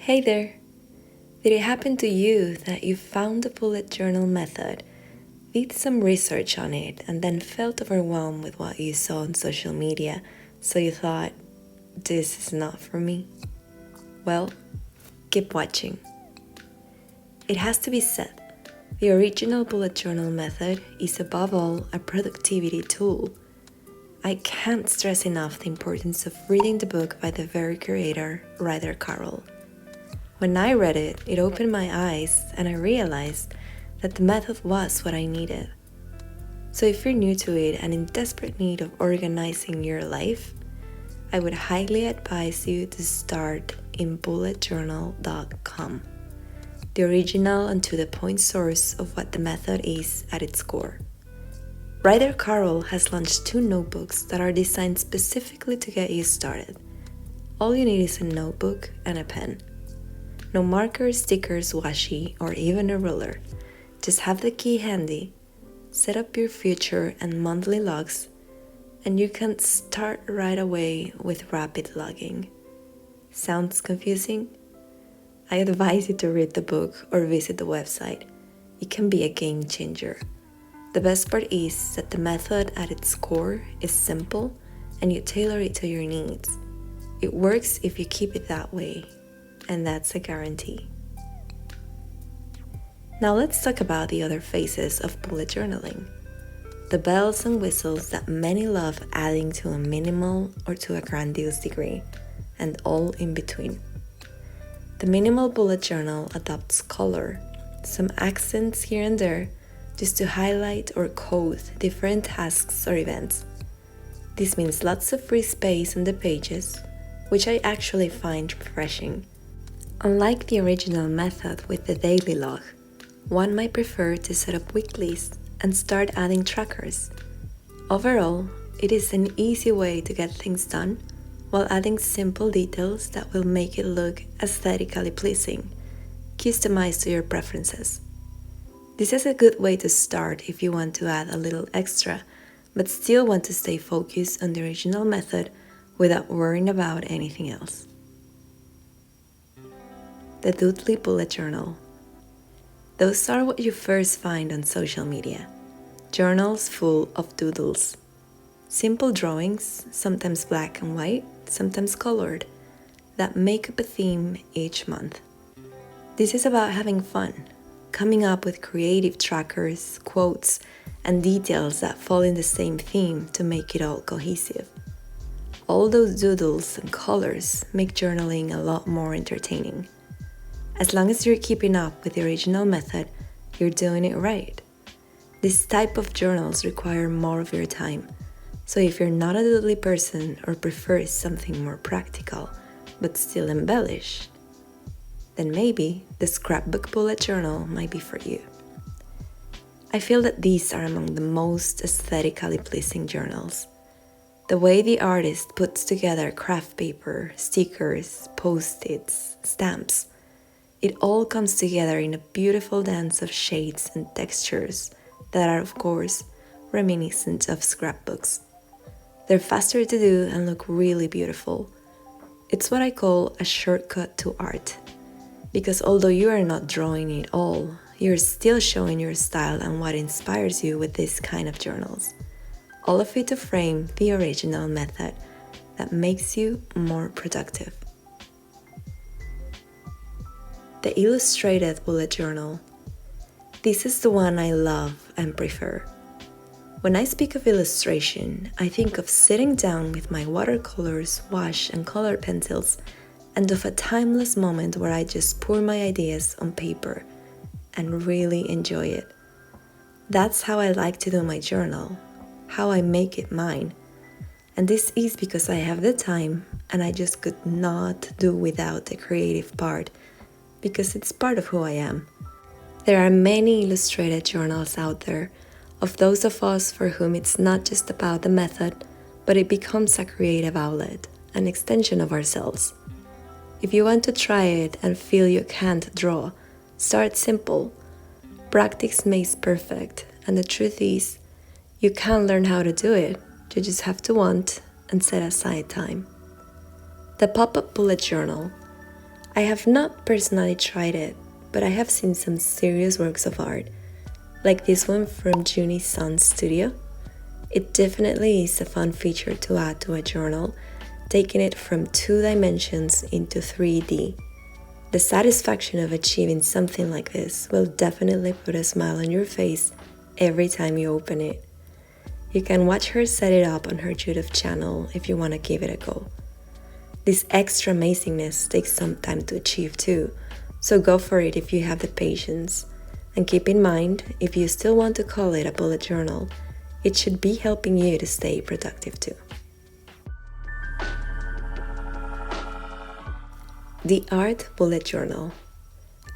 Hey there! Did it happen to you that you found the bullet journal method, did some research on it, and then felt overwhelmed with what you saw on social media, so you thought, this is not for me? Well, keep watching. It has to be said, the original bullet journal method is above all a productivity tool. I can't stress enough the importance of reading the book by the very creator, Ryder Carroll. When I read it, it opened my eyes and I realized that the method was what I needed. So if you're new to it and in desperate need of organizing your life, I would highly advise you to start in bulletjournal.com, the original and to-the-point source of what the method is at its core. Ryder Carroll has launched 2 notebooks that are designed specifically to get you started. All you need is a notebook and a pen. No markers, stickers, washi, or even a ruler. Just have the key handy, set up your future and monthly logs, and you can start right away with rapid logging. Sounds confusing? I advise you to read the book or visit the website. It can be a game changer. The best part is that the method at its core is simple and you tailor it to your needs. It works if you keep it that way. And that's a guarantee. Now let's talk about the other phases of bullet journaling. The bells and whistles that many love adding to a minimal or to a grandiose degree, and all in between. The minimal bullet journal adopts color, some accents here and there, just to highlight or code different tasks or events. This means lots of free space on the pages, which I actually find refreshing. Unlike the original method with the daily log, one might prefer to set up weeklies and start adding trackers. Overall, it is an easy way to get things done while adding simple details that will make it look aesthetically pleasing, customized to your preferences. This is a good way to start if you want to add a little extra, but still want to stay focused on the original method without worrying about anything else. The Doodly Bullet Journal. Those are what you first find on social media. Journals full of doodles. Simple drawings, sometimes black and white, sometimes colored, that make up a theme each month. This is about having fun, coming up with creative trackers, quotes, and details that fall in the same theme to make it all cohesive. All those doodles and colors make journaling a lot more entertaining. As long as you're keeping up with the original method, you're doing it right. This type of journals require more of your time, so if you're not a doodly person or prefer something more practical, but still embellished, then maybe the scrapbook bullet journal might be for you. I feel that these are among the most aesthetically pleasing journals. The way the artist puts together craft paper, stickers, post-its, stamps, it all comes together in a beautiful dance of shades and textures that are, of course, reminiscent of scrapbooks. They're faster to do and look really beautiful. It's what I call a shortcut to art, because although you are not drawing it all, you're still showing your style and what inspires you with this kind of journals. All of it to frame the original method that makes you more productive. The Illustrated Bullet Journal. This is the one I love and prefer. When I speak of illustration, I think of sitting down with my watercolors, wash, and color pencils, and of a timeless moment where I just pour my ideas on paper and really enjoy it. That's how I like to do my journal, how I make it mine. And this is because I have the time and I just could not do without the creative part, because it's part of who I am. There are many illustrated journals out there, of those of us for whom it's not just about the method, but it becomes a creative outlet, an extension of ourselves. If you want to try it and feel you can't draw, start simple. Practice makes perfect, and the truth is, you can learn how to do it, you just have to want and set aside time. The Pop-Up Bullet Journal. I have not personally tried it, but I have seen some serious works of art, like this one from Junie's Son's studio. It definitely is a fun feature to add to a journal, taking it from 2 dimensions into 3D. The satisfaction of achieving something like this will definitely put a smile on your face every time you open it. You can watch her set it up on her YouTube channel if you want to give it a go. This extra amazingness takes some time to achieve too, so go for it if you have the patience. And keep in mind, if you still want to call it a bullet journal, it should be helping you to stay productive too. The Art Bullet Journal.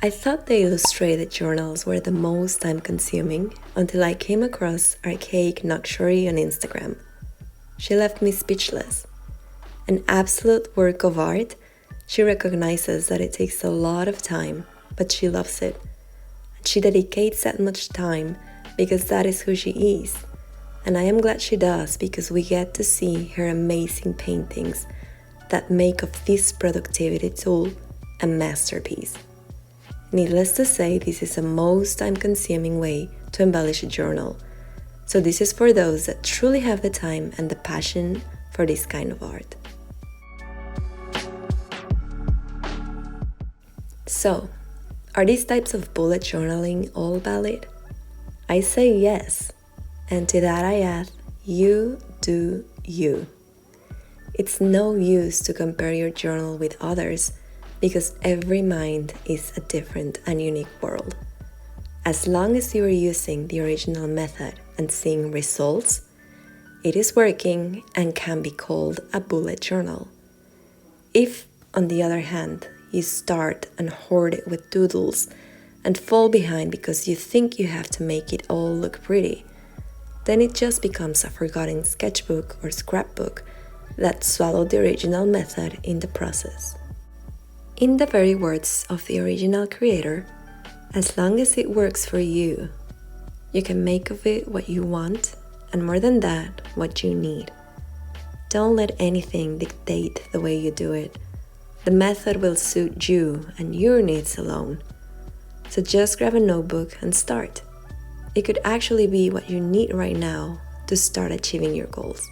I thought the illustrated journals were the most time-consuming until I came across Archaic Noctuary on Instagram. She left me speechless. An absolute work of art, she recognizes that it takes a lot of time, but she loves it. She dedicates that much time because that is who she is. And I am glad she does because we get to see her amazing paintings that make of this productivity tool a masterpiece. Needless to say, this is the most time-consuming way to embellish a journal. So this is for those that truly have the time and the passion for this kind of art. So, are these types of bullet journaling all valid? I say yes, and to that I add, you do you. It's no use to compare your journal with others because every mind is a different and unique world. As long as you are using the original method and seeing results, it is working and can be called a bullet journal. If, on the other hand, you start and hoard it with doodles and fall behind because you think you have to make it all look pretty, then it just becomes a forgotten sketchbook or scrapbook that swallowed the original method in the process. In the very words of the original creator, as long as it works for you, you can make of it what you want, and more than that, what you need. Don't let anything dictate the way you do it. The method will suit you and your needs alone. So just grab a notebook and start. It could actually be what you need right now to start achieving your goals.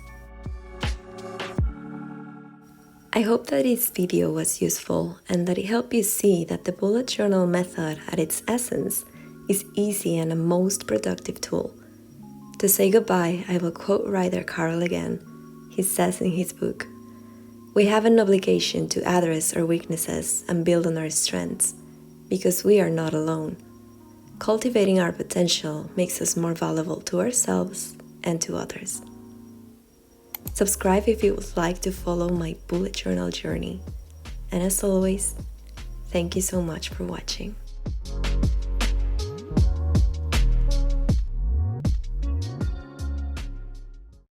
I hope that this video was useful and that it helped you see that the bullet journal method at its essence is easy and a most productive tool. To say goodbye, I will quote writer Carl again. He says in his book, "We have an obligation to address our weaknesses and build on our strengths, because we are not alone. Cultivating our potential makes us more valuable to ourselves and to others." Subscribe if you would like to follow my bullet journal journey. And as always, thank you so much for watching.